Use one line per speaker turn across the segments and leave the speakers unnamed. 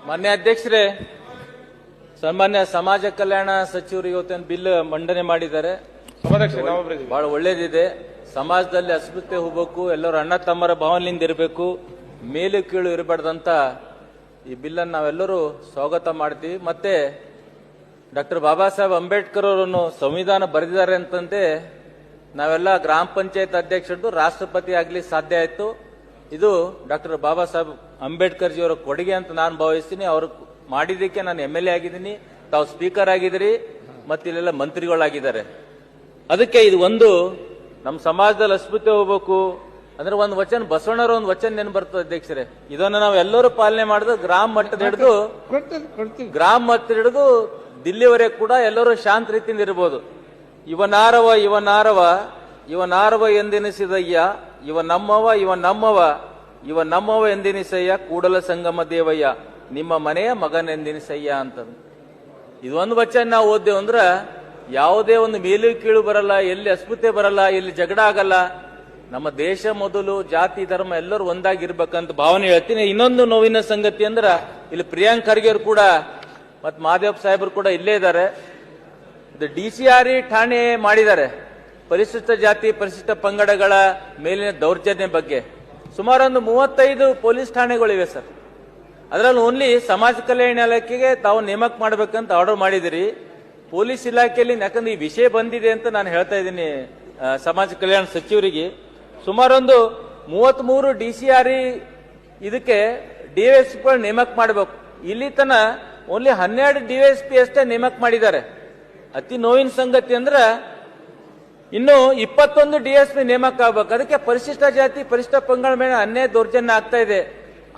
ಮಾನ್ಯ ಅಧ್ಯಕ್ಷರೇ, ಸನ್ಮಾನ್ಯ ಸಮಾಜ ಕಲ್ಯಾಣ ಸಚಿವರು ಇವತ್ತಿನ ಬಿಲ್ ಮಂಡನೆ ಮಾಡಿದ್ದಾರೆ. ಬಹಳ ಒಳ್ಳೇದಿದೆ. ಸಮಾಜದಲ್ಲಿ ಅಸ್ಪೃಶ್ಯತೆ ಹೋಗಬೇಕು, ಎಲ್ಲರೂ ಅಣ್ಣ ತಮ್ಮರ ಭಾವನೆಯಿಂದ ಇರಬೇಕು, ಮೇಲು ಕೀಳು ಇರಬಾರ್ದಂತ ಈ ಬಿಲ್ ಅನ್ನು ನಾವೆಲ್ಲರೂ ಸ್ವಾಗತ ಮಾಡ್ತೀವಿ. ಮತ್ತೆ ಡಾಕ್ಟರ್ ಬಾಬಾ ಸಾಹೇಬ್ ಅಂಬೇಡ್ಕರ್ ಅವರನ್ನು ಸಂವಿಧಾನ ಬರೆದಿದ್ದಾರೆ ಅಂತಂತೆ ನಾವೆಲ್ಲ ಗ್ರಾಮ ಪಂಚಾಯತ್ ಅಧ್ಯಕ್ಷರದ್ದು ರಾಷ್ಟ್ರಪತಿ ಆಗ್ಲಿ ಸಾಧ್ಯ ಆಯ್ತು. ಇದು ಡಾಕ್ಟರ್ ಬಾಬಾ ಸಾಹೇಬ್ ಅಂಬೇಡ್ಕರ್ ಜಿಯವರ ಕೊಡುಗೆ ಅಂತ ನಾನು ಭಾವಿಸ್ತೀನಿ. ಅವರು ಮಾಡಿದ್ದಕ್ಕೆ ನಾನು MLA ಆಗಿದ್ದೀನಿ, ತಾವು ಸ್ಪೀಕರ್ ಆಗಿದ್ದೀರಿ, ಮತ್ತೆ ಇಲ್ಲೆಲ್ಲ ಮಂತ್ರಿಗಳಾಗಿದ್ದಾರೆ. ಅದಕ್ಕೆ ಇದು ಒಂದು ನಮ್ಮ ಸಮಾಜದಲ್ಲಿ ಅಸ್ಪೃಶ್ಯತೆ ಹೋಗ್ಬೇಕು ಅಂದ್ರೆ ಒಂದು ವಚನ, ಬಸವಣ್ಣರ ಒಂದು ವಚನ ನೆನ್ ಬರ್ತದೆ ಅಧ್ಯಕ್ಷರೇ. ಇದನ್ನು ನಾವು ಎಲ್ಲರೂ ಪಾಲನೆ ಮಾಡಿದ್ರೆ ಗ್ರಾಮ ಮಟ್ಟದ ಹಿಡಿದು ದಿಲ್ಲಿವರೆಗೆ ಕೂಡ ಎಲ್ಲರೂ ಶಾಂತ ರೀತಿಯಿಂದ ಇರಬಹುದು. ಇವನಾರವ ಎಂದೆನಿಸಿದಯ್ಯ, ಇವ ನಮ್ಮವ ಎಂದೆನಿಸಯ್ಯ, ಕೂಡಲ ಸಂಗಮ ದೇವಯ್ಯ, ನಿಮ್ಮ ಮನೆಯ ಮಗನೆಂದೆನಿಸಯ್ಯ ಅಂತ. ಇದೊಂದು ವಚನ ನಾವು ಓದ್ದೇವು ಅಂದ್ರ ಯಾವುದೇ ಒಂದು ಮೇಲು ಕೀಳು ಬರಲ್ಲ, ಎಲ್ಲಿ ಅಸ್ಪೃಶ್ಯತೆ ಬರಲ್ಲ, ಎಲ್ಲಿ ಜಗಳ ಆಗಲ್ಲ. ನಮ್ಮ ದೇಶ ಮೊದಲು, ಜಾತಿ ಧರ್ಮ ಎಲ್ಲರೂ ಒಂದಾಗಿರ್ಬೇಕಂತ ಭಾವನೆ ಹೇಳ್ತೀನಿ. ಇನ್ನೊಂದು ನೋವಿನ ಸಂಗತಿ ಅಂದ್ರ ಇಲ್ಲಿ ಪ್ರಿಯಾಂಕ್ ಖರ್ಗೆ ಅವರು ಕೂಡ ಮತ್ತು ಮಹಾದೇವ್ ಸಾಹೇಬರು ಕೂಡ ಇಲ್ಲೇ ಇದ್ದಾರೆ. DCRE ಠಾಣೆ ಮಾಡಿದ್ದಾರೆ ಪರಿಶಿಷ್ಟ ಜಾತಿ ಪರಿಶಿಷ್ಟ ಪಂಗಡಗಳ ಮೇಲಿನ ದೌರ್ಜನ್ಯ ಬಗ್ಗೆ. ಸುಮಾರು ಒಂದು 35 ಪೊಲೀಸ್ ಠಾಣೆಗಳಿವೆ ಸರ್. ಅದರಲ್ಲಿ ಓನ್ಲಿ ಸಮಾಜ ಕಲ್ಯಾಣ ಇಲಾಖೆಗೆ ತಾವು ನೇಮಕ ಮಾಡಬೇಕಂತ ಆರ್ಡರ್ ಮಾಡಿದಿರಿ. ಪೊಲೀಸ್ ಇಲಾಖೆಯಲ್ಲಿ ಯಾಕಂದ್ರೆ ಈ ವಿಷಯ ಬಂದಿದೆ ಅಂತ ನಾನು ಹೇಳ್ತಾ ಇದ್ದೀನಿ ಸಮಾಜ ಕಲ್ಯಾಣ ಸಚಿವರಿಗೆ. ಸುಮಾರೊಂದು 33 DCRE ಇದಕ್ಕೆ DSP ನೇಮಕ ಮಾಡಬೇಕು. ಇಲ್ಲಿ ತನ ಓನ್ಲಿ 12 DSP ಅಷ್ಟೇ ನೇಮಕ ಮಾಡಿದ್ದಾರೆ. ಅತಿ ನೋವಿನ ಸಂಗತಿ ಅಂದ್ರೆ ಇನ್ನು 21 DSP ನೇಮಕ ಆಗ್ಬೇಕು. ಅದಕ್ಕೆ ಪರಿಶಿಷ್ಟ ಜಾತಿ ಪರಿಶಿಷ್ಟ ಪಂಗಡ ಮೇಲೆ ಅನ್ಯಾಯ ದೌರ್ಜನ್ಯ ಆಗ್ತಾ ಇದೆ.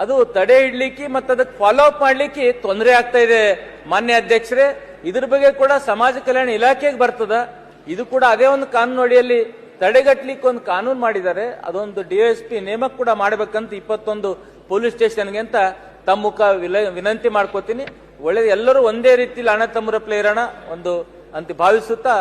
ಅದು ತಡೆ ಹಿಡ್ಲಿಕ್ಕೆ ಮತ್ತು ಅದಕ್ಕೆ ಫಾಲೋ ಅಪ್ ಮಾಡ್ಲಿಕ್ಕೆ ತೊಂದರೆ ಆಗ್ತಾ ಇದೆ. ಮಾನ್ಯ ಅಧ್ಯಕ್ಷರೇ, ಇದ್ರ ಬಗ್ಗೆ ಕೂಡ ಸಮಾಜ ಕಲ್ಯಾಣ ಇಲಾಖೆಗೆ ಬರ್ತದ. ಇದು ಕೂಡ ಅದೇ ಒಂದು ಕಾನೂನು ಅಡಿಯಲ್ಲಿ ತಡೆಗಟ್ಟಲಿಕ್ಕೆ ಒಂದು ಕಾನೂನು ಮಾಡಿದ್ದಾರೆ. ಅದೊಂದು DSP ನೇಮಕ ಕೂಡ ಮಾಡಬೇಕಂತ 21 ಪೊಲೀಸ್ ಸ್ಟೇಷನ್ಗೆ ಅಂತ ತಮ್ಮ ಮುಖ ವಿನಂತಿ ಮಾಡ್ಕೋತೀನಿ. ಒಳ್ಳೇದು, ಎಲ್ಲರೂ ಒಂದೇ ರೀತಿಯಲ್ಲಿ ಅಣ್ಣ ತಮ್ಮರ ಪ್ಲೇ ಇರೋಣ ಒಂದು ಅಂತ ಭಾವಿಸುತ್ತಾ